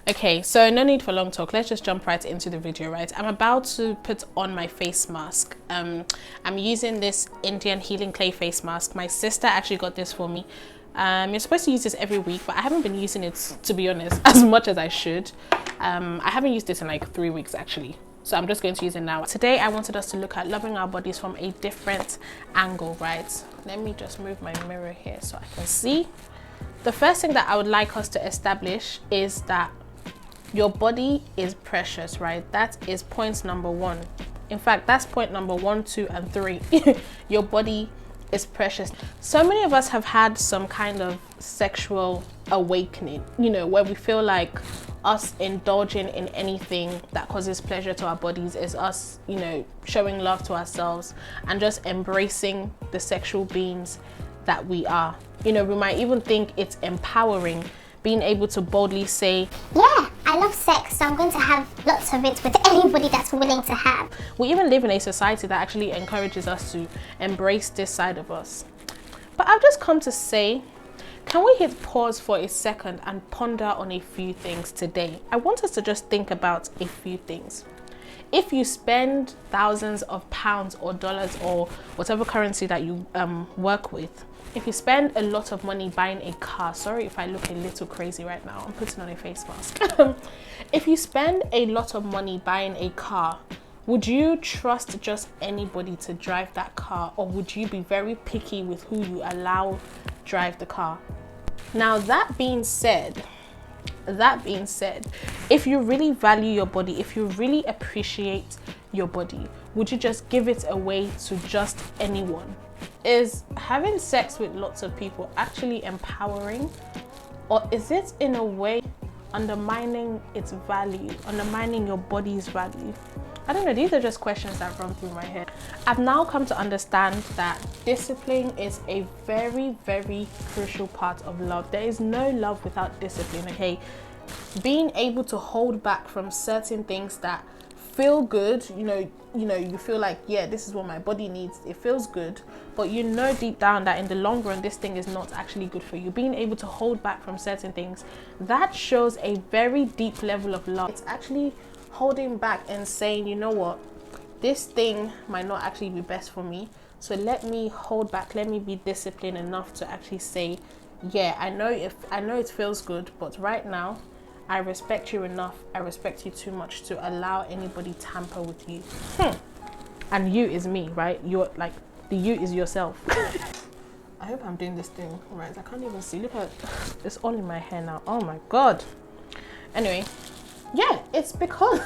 Okay, so no need for long talk. Let's just jump right into the video, right? I'm about to put on my face mask. I'm using this Indian healing clay face mask. My sister actually got this for me. You're supposed to use this every week, but I haven't been using it, to be honest, as much as I should. I haven't used this in like 3 weeks actually. So I'm just going to use it now. Today, I wanted us to look at loving our bodies from a different angle, right? Let me just move my mirror here so I can see. The first thing that I would like us to establish is that your body is precious, right? That is point number 1. In fact, that's point number 1, 2, and 3. Your body is precious. So many of us have had some kind of sexual awakening, you know, where we feel like us indulging in anything that causes pleasure to our bodies is us, you know, showing love to ourselves and just embracing the sexual beings that we are. You know, we might even think it's empowering, being able to boldly say, yeah, I love sex, so I'm going to have lots of it with anybody that's willing to have. We even live in a society that actually encourages us to embrace this side of us. But I've just come to say, can we hit pause for a second and ponder on a few things today? I want us to just think about a few things. If you spend thousands of pounds or dollars or whatever currency that you work with, if you spend a lot of money buying a car, sorry if I look a little crazy right now, I'm putting on a face mask. If you spend a lot of money buying a car, would you trust just anybody to drive that car, or would you be very picky with who you allow drive the car? Now, that being said, if you really value your body, if you really appreciate your body, would you just give it away to just anyone? Is having sex with lots of people actually empowering, or is it in a way undermining its value, undermining your body's value? I don't know, these are just questions that run through my head. I've now come to understand that discipline is a very, very crucial part of love. There is no love without discipline, okay? Being able to hold back from certain things that feel good, you know, you feel like, yeah, this is what my body needs, it feels good, but you know deep down that in the long run this thing is not actually good for you. Being able to hold back from certain things, that shows a very deep level of love. It's actually holding back and saying, you know what, this thing might not actually be best for me, so let me hold back, let me be disciplined enough to actually say, yeah, I know it feels good, but right now I respect you enough, I respect you too much to allow anybody tamper with you. And you is me, right? You're like, the you is yourself. I hope I'm doing this thing right. I can't even see. Look at, it's all in my hair now. Oh my God. Anyway, yeah, it's because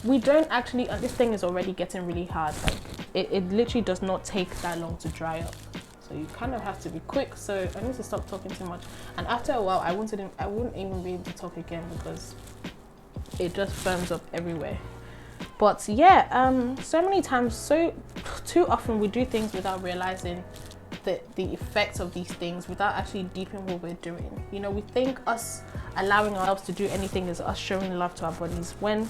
we don't actually, this thing is already getting really hard. Like it literally does not take that long to dry up. So you kind of have to be quick. So I need to stop talking too much. And after a while, I wouldn't even be able to talk again because it just firms up everywhere. But yeah, so many times, too often we do things without realizing the effects of these things, without actually deepening what we're doing. You know, we think us allowing ourselves to do anything is us showing love to our bodies, when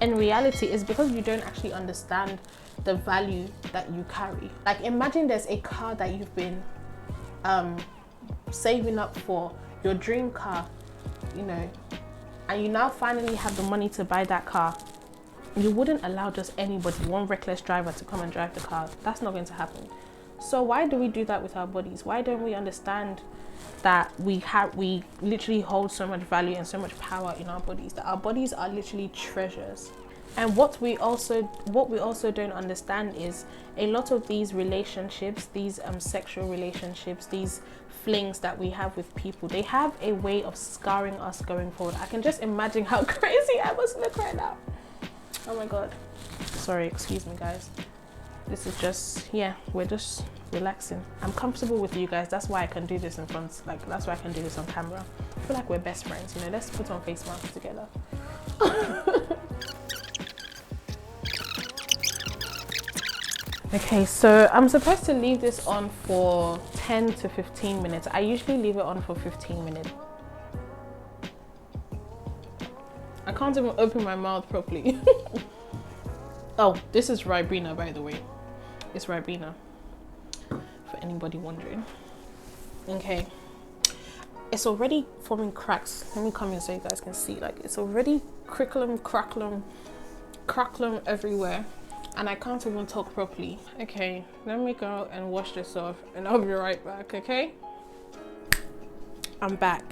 in reality it's because you don't actually understand the value that you carry. Like, imagine there's a car that you've been saving up for, your dream car, you know, and you now finally have the money to buy that car. You wouldn't allow just anybody, one reckless driver, to come and drive the car. That's not going to happen. So why do we do that with our bodies? Why don't we understand that we literally hold so much value and so much power in our bodies, that our bodies are literally treasures? And what we also don't understand is a lot of these relationships, these sexual relationships, these flings that we have with people, they have a way of scarring us going forward. I can just imagine how crazy I must look right now. Oh my God. Sorry, excuse me guys. This is just, yeah, we're just relaxing. I'm comfortable with you guys. That's why I can do this in front, like that's why I can do this on camera. I feel like we're best friends, you know, let's put on face masks together. Okay, so I'm supposed to leave this on for 10 to 15 minutes. I usually leave it on for 15 minutes. I can't even open my mouth properly. Oh, this is Ribena, by the way. It's Ribena, for anybody wondering. Okay. it's already forming cracks. Let me come here so you guys can see. Like, it's already crackling everywhere, and I can't even talk properly. Okay, let me go and wash this off and I'll be right back. Okay, I'm back.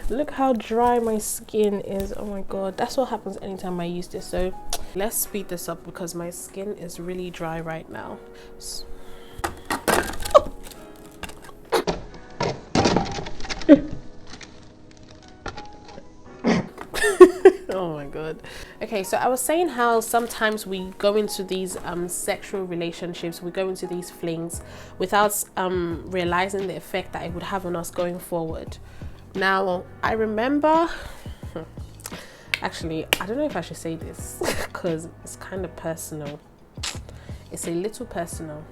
Look how dry my skin is. Oh my god, that's what happens anytime I use this. So let's speed this up because my skin is really dry right now. Oh my god. Okay, so I was saying how sometimes we go into these sexual relationships, we go into these flings without realizing the effect that it would have on us going forward. Now, I remember actually, I don't know if I should say this because it's kind of personal. It's a little personal,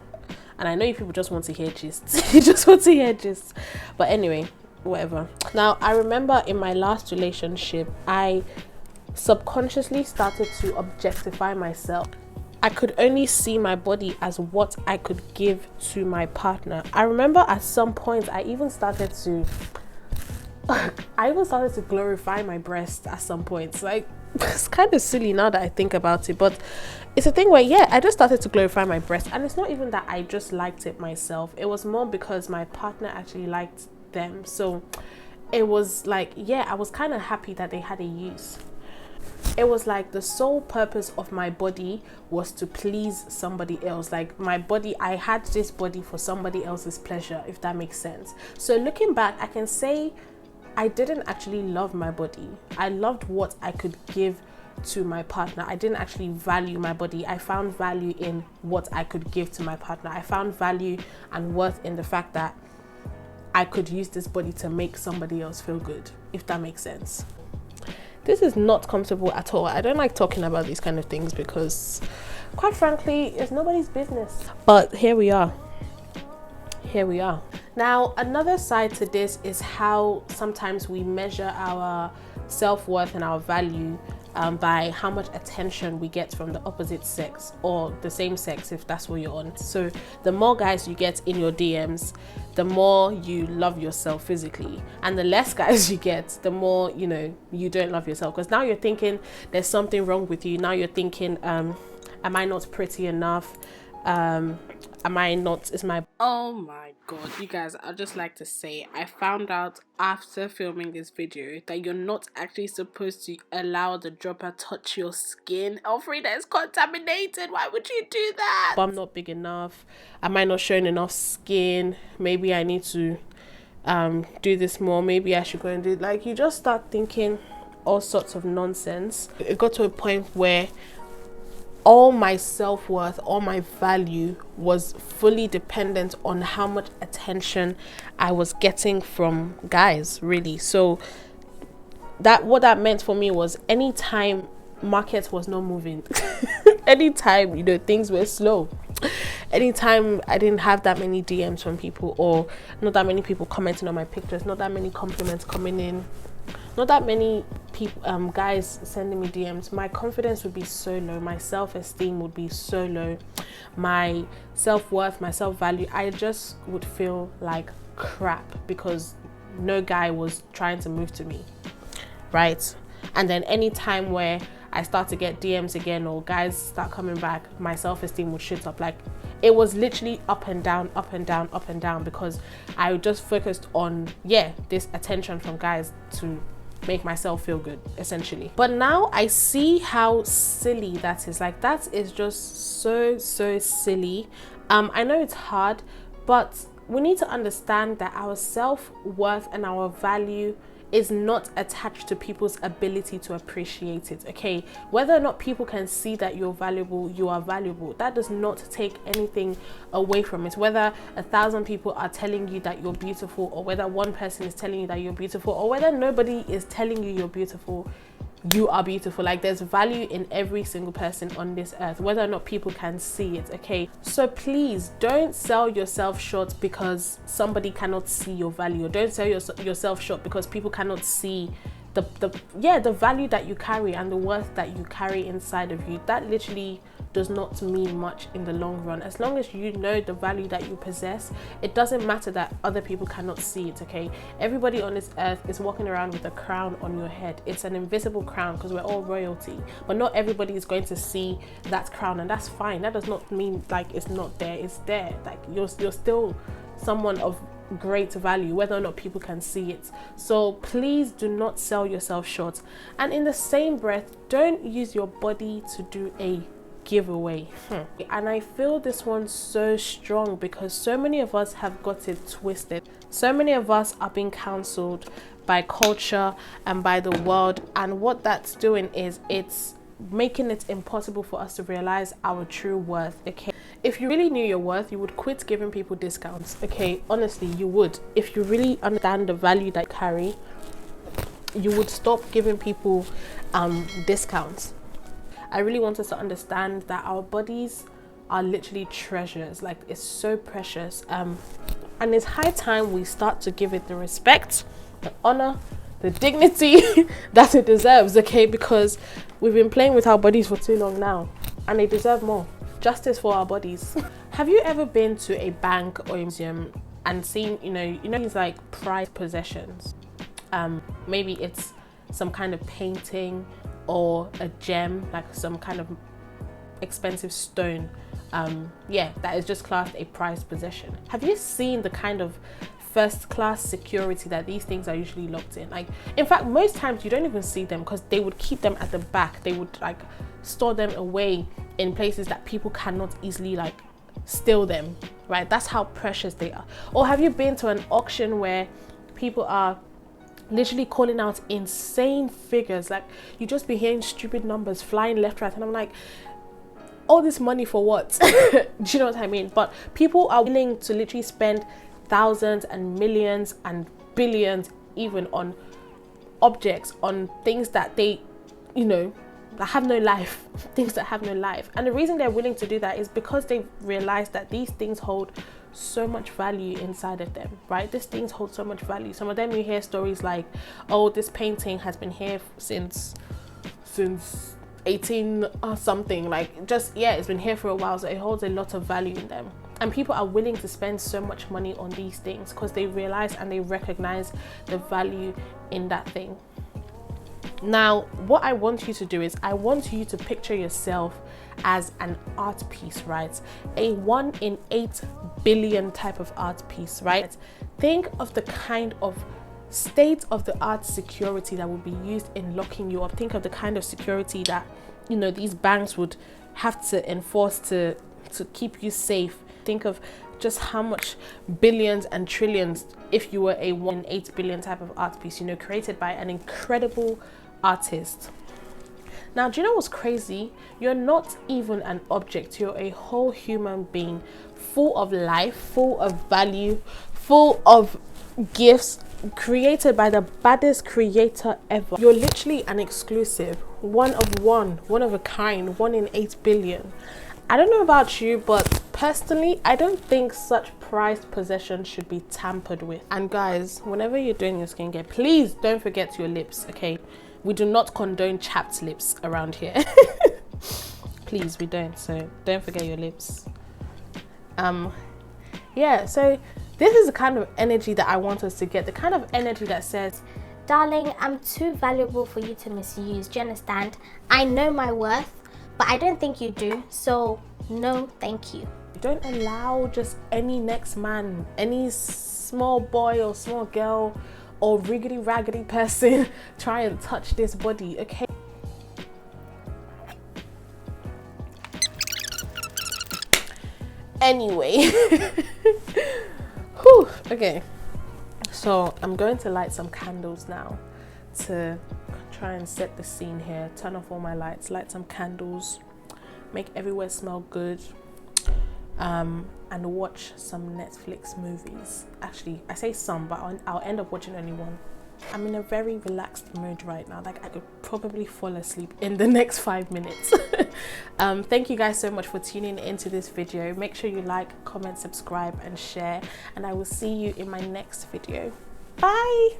and I know you people just want to hear gist. You just want to hear gist, but anyway, whatever. Now, I remember in my last relationship, I subconsciously started to objectify myself. I could only see my body as what I could give to my partner. I remember at some point I even started to glorify my breast at some points. Like, it's kind of silly now that I think about it, but it's a thing where, yeah, I just started to glorify my breast, and it's not even that I just liked it myself. It was more because my partner actually liked them. So it was like, yeah, I was kind of happy that they had a use. It was like the sole purpose of my body was to please somebody else. Like, my body, I had this body for somebody else's pleasure, if that makes sense. So looking back, I can say I didn't actually love my body. I loved what I could give to my partner. I didn't actually value my body. I found value in what I could give to my partner. I found value and worth in the fact that I could use this body to make somebody else feel good, if that makes sense. This is not comfortable at all. I don't like talking about these kind of things because, quite frankly, it's nobody's business. But here we are. Here we are. Now, another side to this is how sometimes we measure our self-worth and our value by how much attention we get from the opposite sex or the same sex, if that's what you're on. So the more guys you get in your DMs, the more you love yourself physically, and the less guys you get, the more, you know, you don't love yourself, because now you're thinking there's something wrong with you. Now you're thinking, am I not pretty enough? Am I not, is my, oh my god, you guys, I'd just like to say, I found out after filming this video that you're not actually supposed to allow the dropper touch your skin. Oh, Freda is contaminated. Why would you do that? But I'm not big enough. Am I not showing enough skin? Maybe I need to do this more. Maybe I should go and do it. Like, you just start thinking all sorts of nonsense. It got to a point where all my self-worth, all my value was fully dependent on how much attention I was getting from guys, really. So that, what that meant for me was, anytime market was not moving, anytime, you know, things were slow, anytime I didn't have that many DMs from people, or not that many people commenting on my pictures, not that many compliments coming in, not that many people, guys sending me DMs, my confidence would be so low, my self-esteem would be so low, my self-worth, my self-value, I just would feel like crap because no guy was trying to move to me, right? And then any time where I start to get DMs again, or guys start coming back, my self-esteem would shoot up. Like, it was literally up and down, up and down, up and down, because I just focused on, yeah, this attention from guys to make myself feel good, essentially. But now I see how silly that is. Like, that is just so silly. I know it's hard, but we need to understand that our self-worth and our value is not attached to people's ability to appreciate it, okay? Whether or not people can see that you're valuable, you are valuable. That does not take anything away from it. Whether 1,000 people are telling you that you're beautiful, or whether one person is telling you that you're beautiful, or whether nobody is telling you you're beautiful, you are beautiful. Like, there's value in every single person on this earth, whether or not people can see it, okay? So please don't sell yourself short because somebody cannot see your value, or don't sell yourself short because people cannot see the value that you carry and the worth that you carry inside of you. That literally does not mean much in the long run. As long as you know the value that you possess, it doesn't matter that other people cannot see it, okay? Everybody on this earth is walking around with a crown on your head. It's an invisible crown because we're all royalty, but not everybody is going to see that crown, and that's fine. That does not mean like it's not there. It's there. Like you're still someone of great value, whether or not people can see it. So please do not sell yourself short. And in the same breath, don't use your body to do a giveaway. And I feel this one's so strong because so many of us have got it twisted. So many of us are being cancelled by culture and by the world, and what that's doing is it's making it impossible for us to realize our true worth, okay? If you really knew your worth, you would quit giving people discounts, okay? Honestly, you would. If you really understand the value that you carry, you would stop giving people discounts. I really want us to understand that our bodies are literally treasures. Like, it's so precious, and it's high time we start to give it the respect, the honor, the dignity that it deserves, okay? Because we've been playing with our bodies for too long now, and they deserve more. Justice for our bodies. Have you ever been to a bank or a museum and seen, you know these like prized possessions? Maybe it's some kind of painting or a gem, like some kind of expensive stone. Yeah, that is just classed a prized possession. Have you seen the kind of first class security that these things are usually locked in? Like, in fact, most times you don't even see them because they would keep them at the back. They would like store them away in places that people cannot easily like steal them, right? That's how precious they are. Or have you been to an auction where people are literally calling out insane figures? Like, you just be hearing stupid numbers flying left, right, and I'm like, all this money for what? Do you know what I mean? But people are willing to literally spend thousands and millions and billions even on objects, on things that they, that have no life, things that have no life. And the reason they're willing to do that is because they realize that these things hold so much value inside of them, right? These things hold so much value. Some of them you hear stories like, oh, this painting has been here since 18 or something, like, just, yeah, it's been here for a while, so it holds a lot of value in them. And people are willing to spend so much money on these things because they realize and they recognize the value in that thing. Now, what I want you to do is I want you to picture yourself as an art piece, right? A 1 in 8 billion type of art piece, right? Think of the kind of state-of-the-art security that would be used in locking you up. Think of the kind of security that, these banks would have to enforce to keep you safe. Think of just how much billions and trillions if you were a 1 in 8 billion type of art piece, created by an incredible artist. Now, do you know what's crazy? You're not even an object. You're a whole human being, full of life, full of value, full of gifts, created by the baddest creator ever. You're literally an exclusive, one of a kind, 1 in 8 billion. I don't know about you, but personally, I don't think such prized possessions should be tampered with. And guys, whenever you're doing your skincare, please don't forget your lips, okay? We do not condone chapped lips around here. Please, we don't. So don't forget your lips. Yeah, so this is the kind of energy that I want us to get. The kind of energy that says, darling, I'm too valuable for you to misuse. Do you understand? I know my worth, but I don't think you do. So no, thank you. Don't allow just any next man, any small boy or small girl or riggedy raggedy person try and touch this body, okay? Anyway, whew, okay, so I'm going to light some candles now to try and set the scene here. Turn off all my lights, light some candles, make everywhere smell good, and watch some Netflix movies. Actually, I say some, but I'll end up watching only one. I'm in a very relaxed mood right now. Like, I could probably fall asleep in the next 5 minutes. Thank you guys so much for tuning into this video. Make sure you like, comment, subscribe, and share. And I will see you in my next video. Bye.